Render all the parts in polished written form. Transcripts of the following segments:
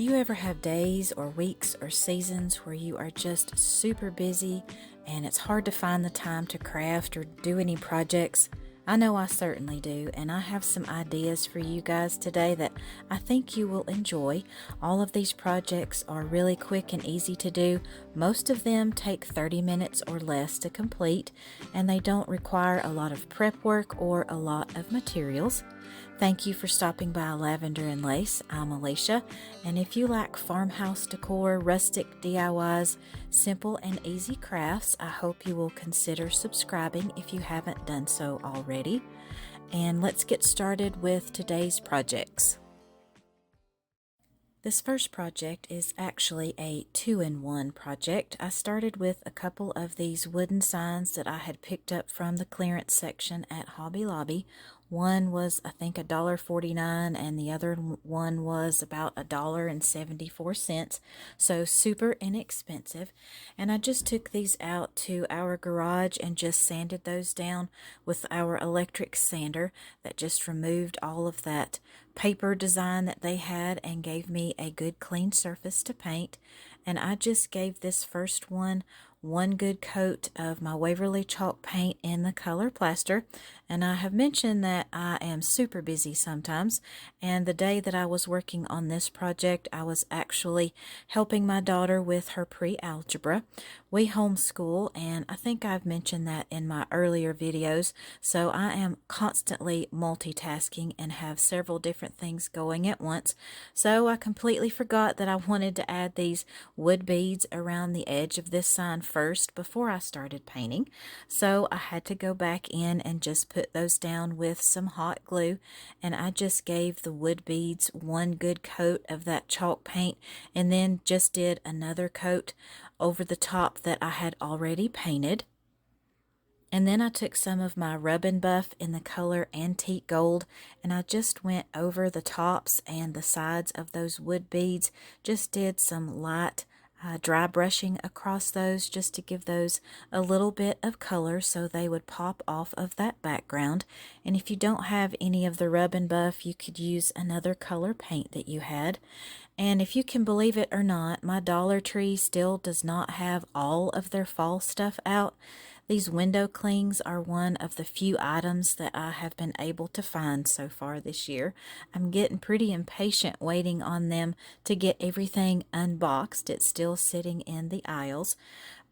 Do you ever have days or weeks or seasons where you are just super busy and it's hard to find the time to craft or do any projects? I know I certainly do, and I have some ideas for you guys today that I think you will enjoy. All of these projects are really quick and easy to do. Most of them take 30 minutes or less to complete, and they don't require a lot of prep work or a lot of materials. Thank you for stopping by Lavender and Lace. I'm Alicia, and if you like farmhouse decor, rustic DIYs, simple and easy crafts, I hope you will consider subscribing if you haven't done so already. And let's get started with today's projects. This first project is actually a two-in-one project. I started with a couple of these wooden signs that I had picked up from the clearance section at Hobby Lobby. One was, I think, $1.49, and the other one was about $1.74, so super inexpensive. And I just took these out to our garage and just sanded those down with our electric sander that just removed all of that paper design that they had and gave me a good clean surface to paint. And I just gave this first one good coat of my Waverly chalk paint in the color plaster. And I have mentioned that I am super busy sometimes, and the day that I was working on this project I was actually helping my daughter with her pre-algebra. We homeschool, and I think I've mentioned that in my earlier videos, so I am constantly multitasking and have several different things going at once. So I completely forgot that I wanted to add these wood beads around the edge of this sign first before I started painting. So I had to go back in and just put those down with some hot glue, and I just gave the wood beads one good coat of that chalk paint and then just did another coat over the top that I had already painted. And then I took some of my Rub and Buff in the color Antique Gold, and I just went over the tops and the sides of those wood beads, just did some light dry brushing across those just to give those a little bit of color so they would pop off of that background. And if you don't have any of the Rub and Buff, you could use another color paint that you had. And if you can believe it or not, my Dollar Tree still does not have all of their fall stuff out. These window clings are one of the few items that I have been able to find so far this year. I'm getting pretty impatient waiting on them to get everything unboxed. It's still sitting in the aisles.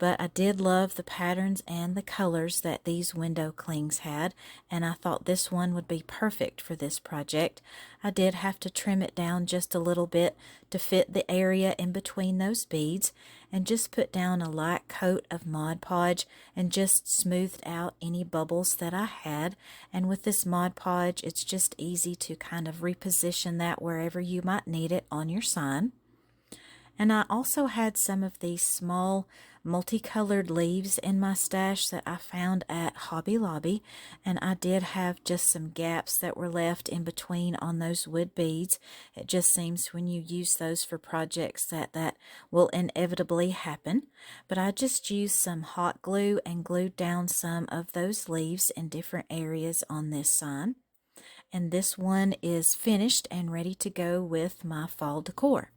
But I did love the patterns and the colors that these window clings had, and I thought this one would be perfect for this project. I did have to trim it down just a little bit to fit the area in between those beads, and just put down a light coat of Mod Podge and just smoothed out any bubbles that I had. And with this Mod Podge, it's just easy to kind of reposition that wherever you might need it on your sign. And I also had some of these small multicolored leaves in my stash that I found at Hobby Lobby, and I did have just some gaps that were left in between on those wood beads. It just seems when you use those for projects that will inevitably happen. But I just used some hot glue and glued down some of those leaves in different areas on this sign. And this one is finished and ready to go with my fall decor.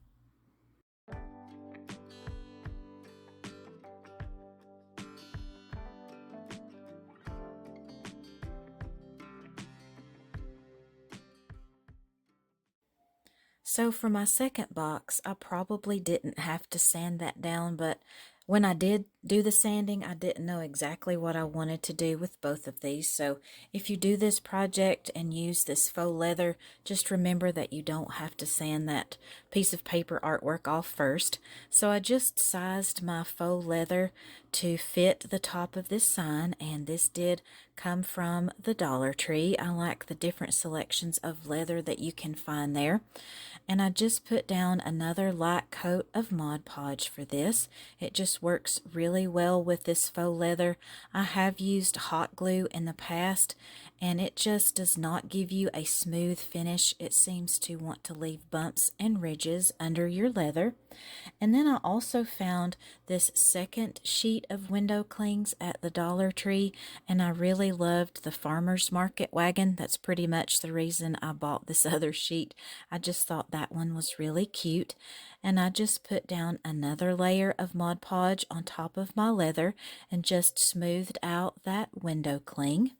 So for my second box, I probably didn't have to sand that down, but when I did do the sanding, I didn't know exactly what I wanted to do with both of these. So if you do this project and use this faux leather, just remember that you don't have to sand that piece of paper artwork off first. So I just sized my faux leather to fit the top of this sign, and this did come from the Dollar Tree. I like the different selections of leather that you can find there. And I just put down another light coat of Mod Podge for this. It just works really well with this faux leather. I have used hot glue in the past, and it just does not give you a smooth finish. It seems to want to leave bumps and ridges under your leather. And then I also found this second sheet of window clings at the Dollar Tree, and I really loved the farmer's market wagon. That's pretty much the reason I bought this other sheet. I just thought that one was really cute. And I just put down another layer of Mod Podge on top of my leather and just smoothed out that window cling.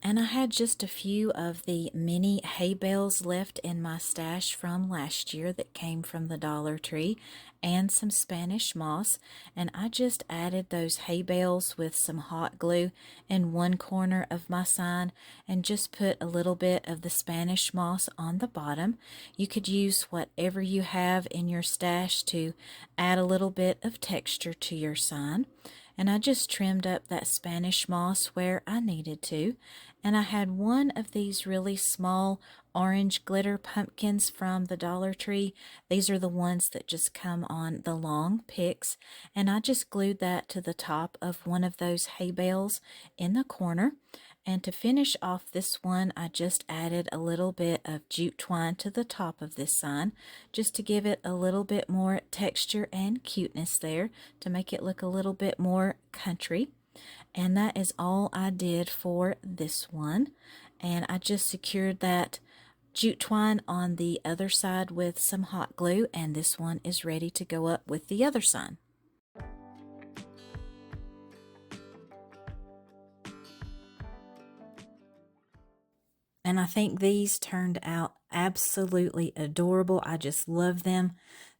And I had just a few of the mini hay bales left in my stash from last year that came from the Dollar Tree, and some Spanish moss, and I just added those hay bales with some hot glue in one corner of my sign and just put a little bit of the Spanish moss on the bottom. You could use whatever you have in your stash to add a little bit of texture to your sign. And I just trimmed up that Spanish moss where I needed to. And I had one of these really small orange glitter pumpkins from the Dollar Tree. These are the ones that just come on the long picks. And I just glued that to the top of one of those hay bales in the corner. And to finish off this one, I just added a little bit of jute twine to the top of this sign, just to give it a little bit more texture and cuteness there, to make it look a little bit more country. And that is all I did for this one. And I just secured that jute twine on the other side with some hot glue, and this one is ready to go up with the other sign. And I think these turned out absolutely adorable. I just love them.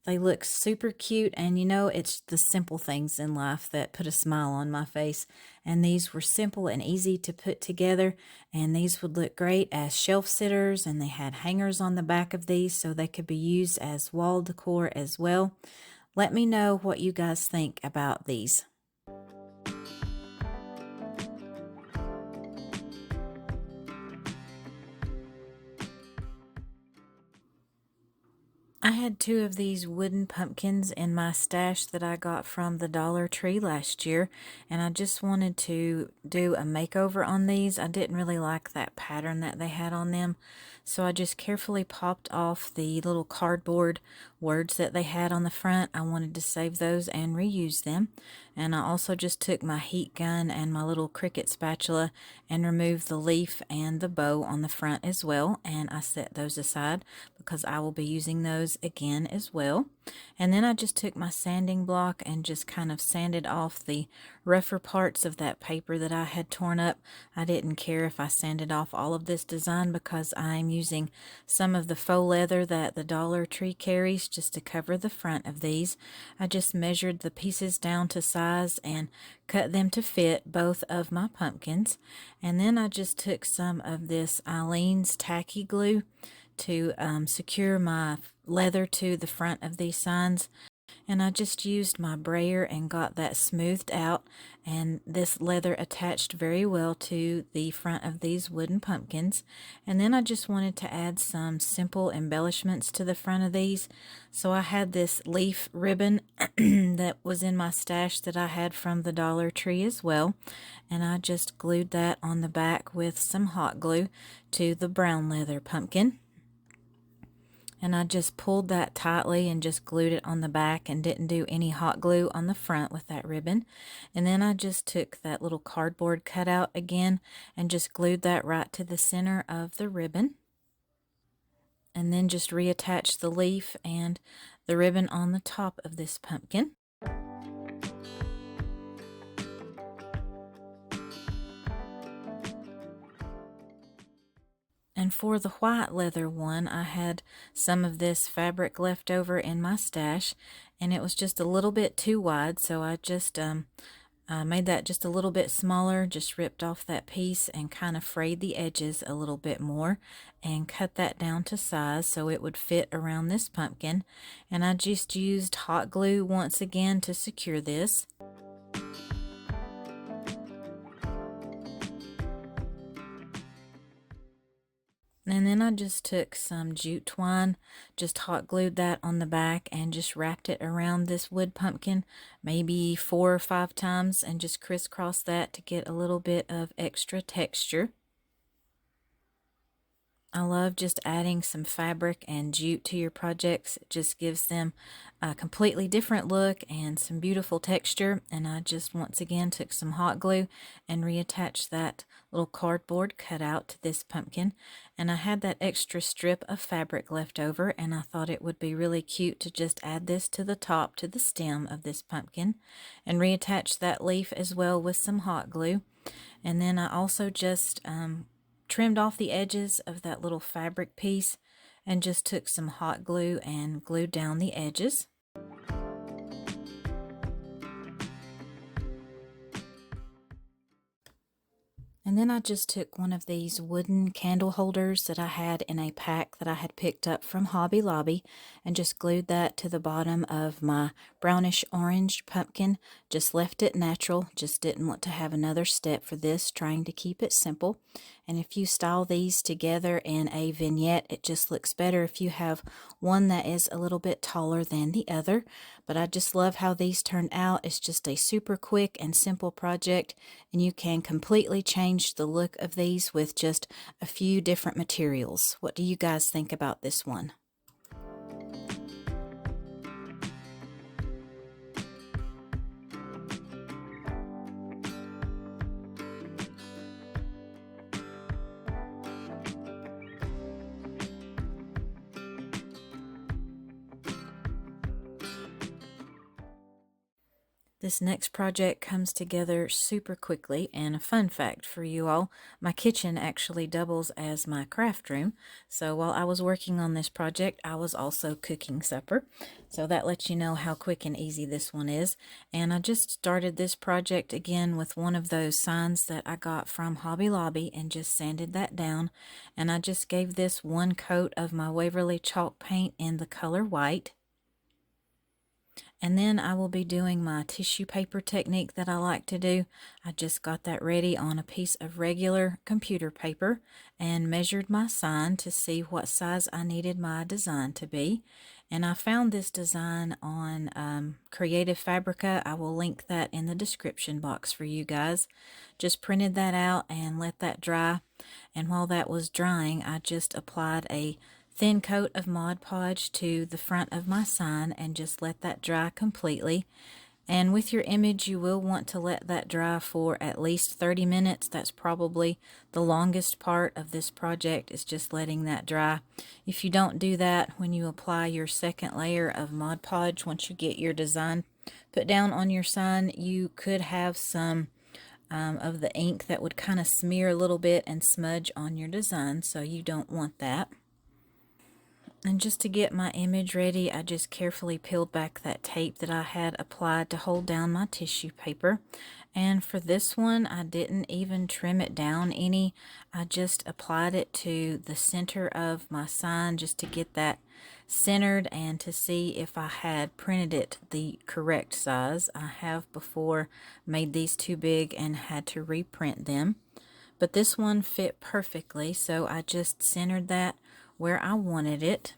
They look super cute, and you know, it's the simple things in life that put a smile on my face. And these were simple and easy to put together, and these would look great as shelf sitters, and they had hangers on the back of these so they could be used as wall decor as well. Let me know what you guys think about these. I had two of these wooden pumpkins in my stash that I got from the Dollar Tree last year, and I just wanted to do a makeover on these. I didn't really like that pattern that they had on them, so I just carefully popped off the little cardboard words that they had on the front. I wanted to save those and reuse them. And I also just took my heat gun and my little Cricut spatula and removed the leaf and the bow on the front as well, and I set those aside because I will be using those again as well. And then I just took my sanding block and just kind of sanded off the rougher parts of that paper that I had torn up. I didn't care if I sanded off all of this design because I'm using some of the faux leather that the Dollar Tree carries just to cover the front of these. I just measured the pieces down to size and cut them to fit both of my pumpkins. And then I just took some of this Eileen's tacky glue to secure my leather to the front of these signs, and I just used my brayer and got that smoothed out, and this leather attached very well to the front of these wooden pumpkins. And then I just wanted to add some simple embellishments to the front of these, so I had this leaf ribbon that was in my stash that I had from the Dollar Tree as well, and I just glued that on the back with some hot glue to the brown leather pumpkin. And I just pulled that tightly and just glued it on the back and didn't do any hot glue on the front with that ribbon. And then I just took that little cardboard cutout again and just glued that right to the center of the ribbon. And then just reattached the leaf and the ribbon on the top of this pumpkin. And for the white leather one, I had some of this fabric left over in my stash, and it was just a little bit too wide, so I just made that just a little bit smaller, just ripped off that piece and kind of frayed the edges a little bit more and cut that down to size so it would fit around this pumpkin. And I just used hot glue once again to secure this. And then I just took some jute twine, just hot glued that on the back and just wrapped it around this wood pumpkin maybe 4 or 5 times and just crisscrossed that to get a little bit of extra texture. I love just adding some fabric and jute to your projects. It just gives them a completely different look and some beautiful texture. And I just once again took some hot glue and reattached that little cardboard cutout to this pumpkin. And I had that extra strip of fabric left over, and I thought it would be really cute to just add this to the top, to the stem of this pumpkin, and reattach that leaf as well with some hot glue. And then I also just trimmed off the edges of that little fabric piece and just took some hot glue and glued down the edges. And then I just took one of these wooden candle holders that I had in a pack that I had picked up from Hobby Lobby and just glued that to the bottom of my brownish orange pumpkin. Just left it natural, just didn't want to have another step for this, trying to keep it simple. And if you style these together in a vignette, it just looks better if you have one that is a little bit taller than the other. But I just love how these turned out. It's just a super quick and simple project, and you can completely change the look of these with just a few different materials. What do you guys think about this one? This next project comes together super quickly, and a fun fact for you all, my kitchen actually doubles as my craft room. So while I was working on this project, I was also cooking supper. So that lets you know how quick and easy this one is. And I just started this project again with one of those signs that I got from Hobby Lobby and just sanded that down. And I just gave this one coat of my Waverly chalk paint in the color white. And then I will be doing my tissue paper technique that I like to do. I just got that ready on a piece of regular computer paper and measured my sign to see what size I needed my design to be. And I found this design on Creative Fabrica. I will link that in the description box for you guys. Just printed that out and let that dry. And while that was drying, I just applied a thin coat of Mod Podge to the front of my sign and just let that dry completely. And with your image, you will want to let that dry for at least 30 minutes. That's probably the longest part of this project, is just letting that dry. If you don't do that when you apply your second layer of Mod Podge, once you get your design put down on your sign, you could have some of the ink that would kind of smear a little bit and smudge on your design, so you don't want that. And just to get my image ready, I just carefully peeled back that tape that I had applied to hold down my tissue paper. And for this one, I didn't even trim it down any. I just applied it to the center of my sign just to get that centered and to see if I had printed it the correct size. I have before made these too big and had to reprint them. But this one fit perfectly, so I just centered that where I wanted it.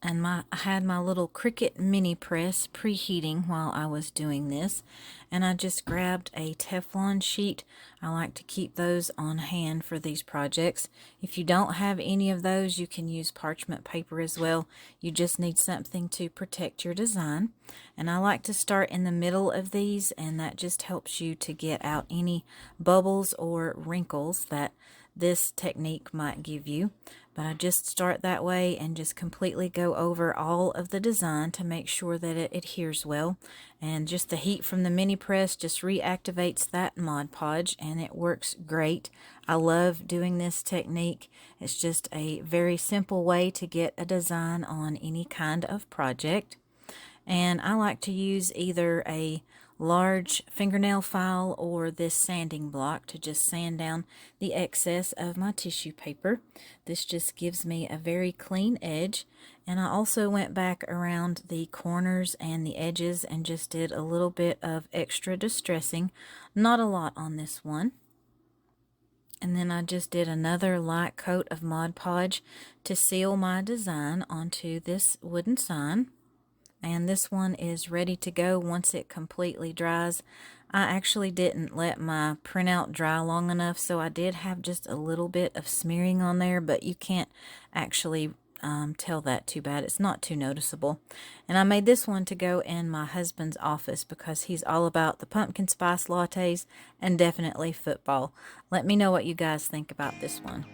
And I had my little Cricut mini press preheating while I was doing this, and I just grabbed a Teflon sheet. I like to keep those on hand for these projects. If you don't have any of those, you can use parchment paper as well. You just need something to protect your design. And I like to start in the middle of these, and that just helps you to get out any bubbles or wrinkles that this technique might give you. But I just start that way and just completely go over all of the design to make sure that it adheres well. And just the heat from the mini press just reactivates that Mod Podge, and it works great. I love doing this technique. It's just a very simple way to get a design on any kind of project. And I like to use either a large fingernail file or this sanding block to just sand down the excess of my tissue paper. This just gives me a very clean edge. And I also went back around the corners and the edges and just did a little bit of extra distressing. Not a lot on this one. And then I just did another light coat of Mod Podge to seal my design onto this wooden sign. And this one is ready to go once it completely dries. I actually didn't let my printout dry long enough, so I did have just a little bit of smearing on there, but you can't actually tell that too bad. It's not too noticeable. And I made this one to go in my husband's office because he's all about the pumpkin spice lattes and definitely football. Let me know what you guys think about this one.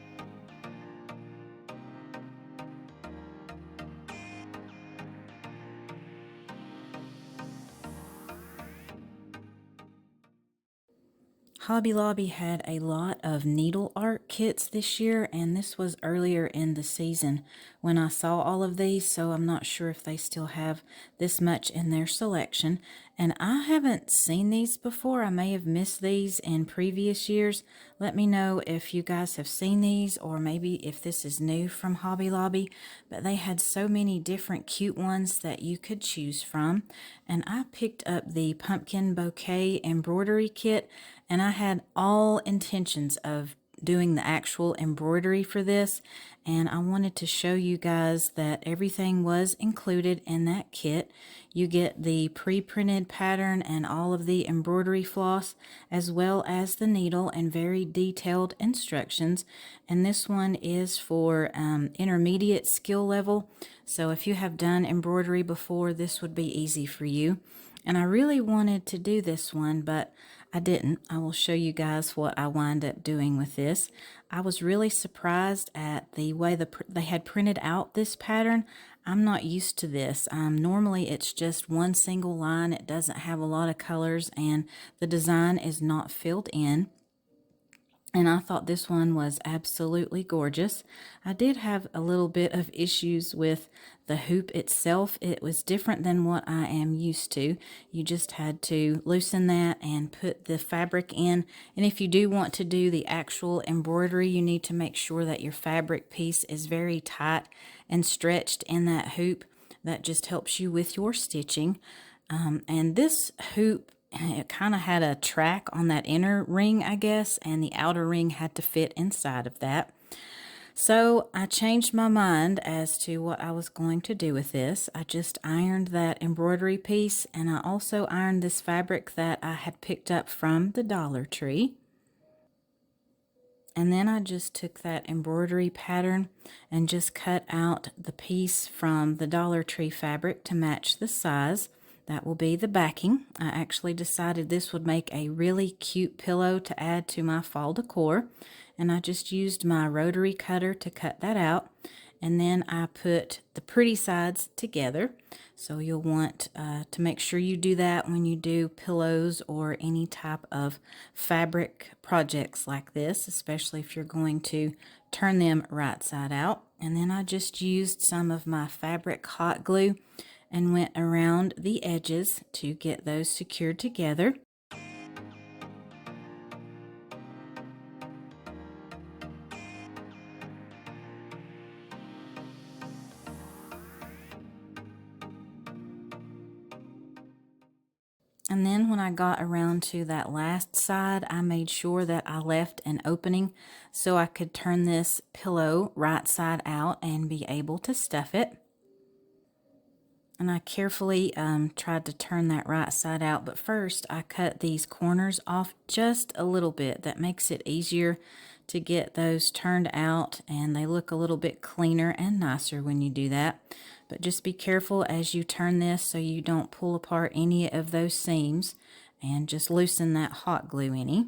Hobby Lobby had a lot of needle art kits this year, and this was earlier in the season when I saw all of these, so I'm not sure if they still have this much in their selection. And I haven't seen these before. I may have missed these in previous years. Let me know if you guys have seen these or maybe if this is new from Hobby Lobby. But they had so many different cute ones that you could choose from. And I picked up the pumpkin bouquet embroidery kit, and I had all intentions of doing the actual embroidery for this, and I wanted to show you guys that everything was included in that kit. You get the pre-printed pattern and all of the embroidery floss, as well as the needle and very detailed instructions. And this one is for intermediate skill level, so if you have done embroidery before, this would be easy for you. And I really wanted to do this one, but I didn't. I will show you guys what I wind up doing with this. I was really surprised at the way they had printed out this pattern. I'm not used to this. Normally it's just one single line. It doesn't have a lot of colors, and the design is not filled in. And I thought this one was absolutely gorgeous. I did have a little bit of issues with the hoop itself. It was different than what I am used to. You just had to loosen that and put the fabric in. And if you do want to do the actual embroidery, you need to make sure that your fabric piece is very tight and stretched in that hoop. That just helps you with your stitching. And this hoop, it kind of had a track on that inner ring, I guess, and the outer ring had to fit inside of that. So I changed my mind as to what I was going to do with this. I just ironed that embroidery piece, and I also ironed this fabric that I had picked up from the Dollar Tree. And then I just took that embroidery pattern and just cut out the piece from the Dollar Tree fabric to match the size. That will be the backing. I actually decided this would make a really cute pillow to add to my fall decor. And I just used my rotary cutter to cut that out. And then I put the pretty sides together. So you'll want to make sure you do that when you do pillows or any type of fabric projects like this, especially if you're going to turn them right side out. And then I just used some of my fabric hot glue and went around the edges to get those secured together. And then when I got around to that last side, I made sure that I left an opening so I could turn this pillow right side out and be able to stuff it. And I carefully tried to turn that right side out, but first I cut these corners off just a little bit. That makes it easier to get those turned out, and they look a little bit cleaner and nicer when you do that. But just be careful as you turn this so you don't pull apart any of those seams, and just loosen that hot glue any.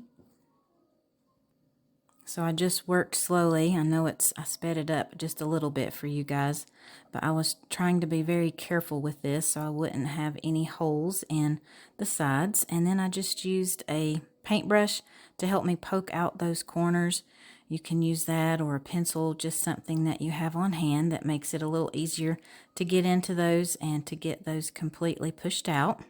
So I just worked slowly. I know I sped it up just a little bit for you guys, but I was trying to be very careful with this so I wouldn't have any holes in the sides. And then I just used a paintbrush to help me poke out those corners. You can use that or a pencil, just something that you have on hand that makes it a little easier to get into those and to get those completely pushed out.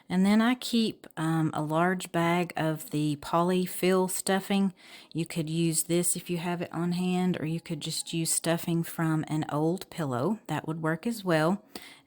And then I keep a large bag of the polyfill stuffing. You could use this if you have it on hand, or you could just use stuffing from an old pillow. That would work as well.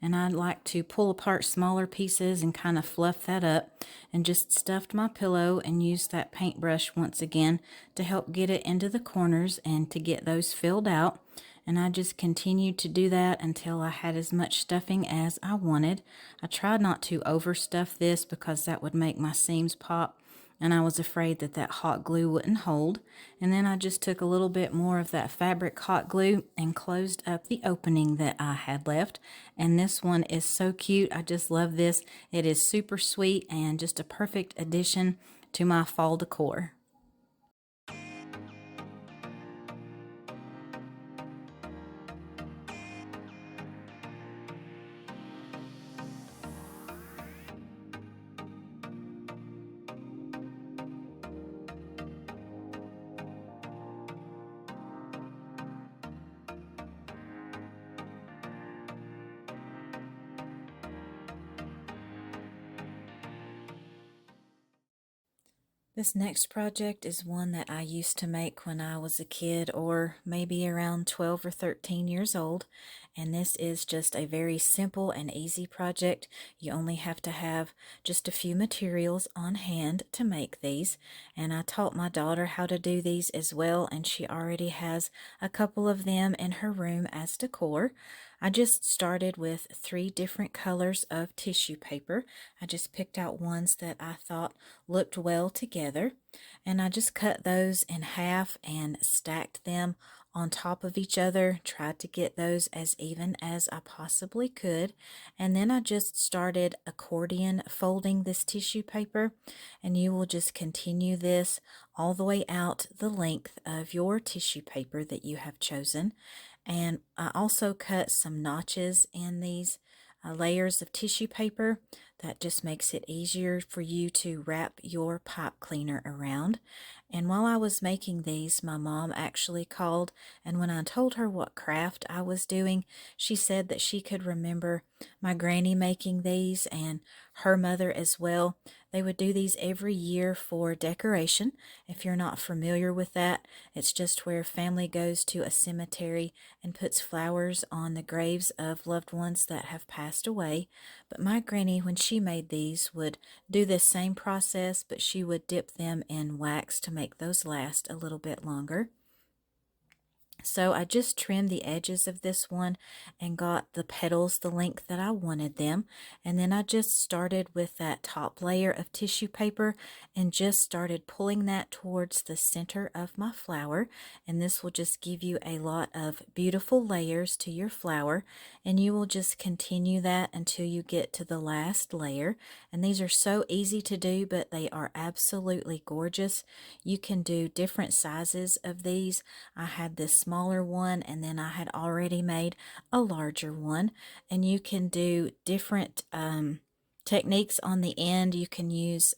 and I like to pull apart smaller pieces and kind of fluff that up, and just stuffed my pillow and used that paintbrush once again to help get it into the corners and to get those filled out. And I just continued to do that until I had as much stuffing as I wanted. I tried not to overstuff this because that would make my seams pop, and I was afraid that that hot glue wouldn't hold. And then I just took a little bit more of that fabric hot glue and closed up the opening that I had left. And this one is so cute. I just love this. It is super sweet and just a perfect addition to my fall decor. This next project is one that I used to make when I was a kid, or maybe around 12 or 13 years old, and this is just a very simple and easy project. You only have to have just a few materials on hand to make these, and I taught my daughter how to do these as well, and she already has a couple of them in her room as decor. I just started with 3 different colors of tissue paper. I just picked out ones that I thought looked well together, and I just cut those in half and stacked them on top of each other, tried to get those as even as I possibly could, and then I just started accordion folding this tissue paper, and you will just continue this all the way out the length of your tissue paper that you have chosen. And I also cut some notches in these layers of tissue paper. That just makes it easier for you to wrap your pipe cleaner around. And while I was making these, my mom actually called, and when I told her what craft I was doing, she said that she could remember my granny making these and her mother as well. They would do these every year for decoration. If you're not familiar with that, it's just where family goes to a cemetery and puts flowers on the graves of loved ones that have passed away. But my granny, when she made these, would do this same process, but she would dip them in wax to make those last a little bit longer. So I just trimmed the edges of this one and got the petals the length that I wanted them. And then I just started with that top layer of tissue paper and just started pulling that towards the center of my flower. And this will just give you a lot of beautiful layers to your flower. And you will just continue that until you get to the last layer. And these are so easy to do, but they are absolutely gorgeous. You can do different sizes of these. I had this smaller one, and then I had already made a larger one, and you can do different techniques on the end. You can use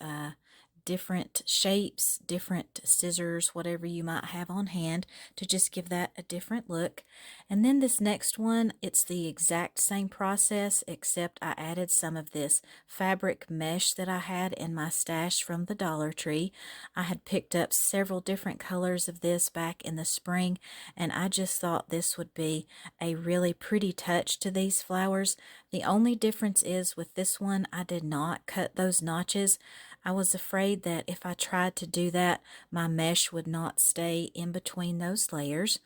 different shapes, different scissors, whatever you might have on hand to just give that a different look. And then this next one, it's the exact same process, except I added some of this fabric mesh that I had in my stash from the Dollar Tree. I had picked up several different colors of this back in the spring, and I just thought this would be a really pretty touch to these flowers. The only difference is with this one, I did not cut those notches. I was afraid that if I tried to do that, my mesh would not stay in between those layers.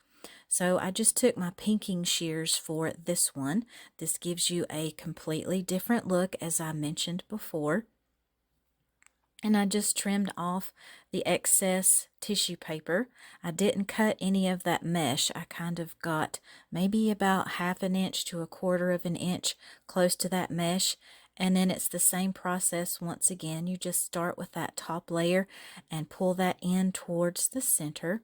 So I just took my pinking shears for this one. This gives you a completely different look, as I mentioned before. And I just trimmed off the excess tissue paper. I didn't cut any of that mesh. I kind of got maybe about 1/2 inch to 1/4 of an inch close to that mesh. And then it's the same process once again. You just start with that top layer and pull that in towards the center.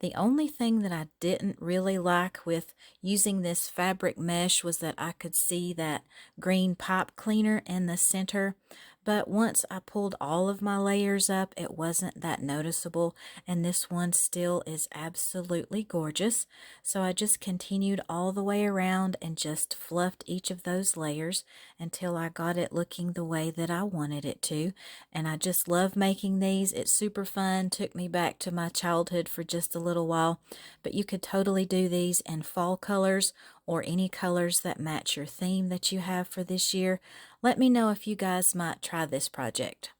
The only thing that I didn't really like with using this fabric mesh was that I could see that green pipe cleaner in the center, but once I pulled all of my layers up, it wasn't that noticeable, and this one still is absolutely gorgeous. So I just continued all the way around and just fluffed each of those layers until I got it looking the way that I wanted it to. And I just love making these. It's super fun. Took me back to my childhood for just a little while, but you could totally do these in fall colors or any colors that match your theme that you have for this year. Let me know if you guys might try this project.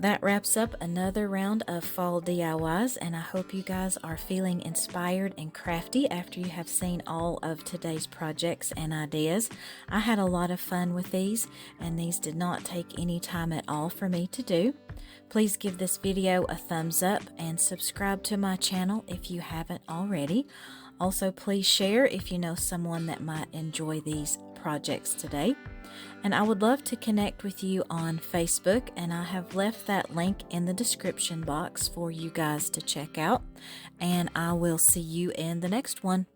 That wraps up another round of fall DIYs, and I hope you guys are feeling inspired and crafty after you have seen all of today's projects and ideas. I had a lot of fun with these, and these did not take any time at all for me to do. Please give this video a thumbs up and subscribe to my channel if you haven't already. Also, please share if you know someone that might enjoy these projects today. And I would love to connect with you on Facebook, and I have left that link in the description box for you guys to check out. And I will see you in the next one.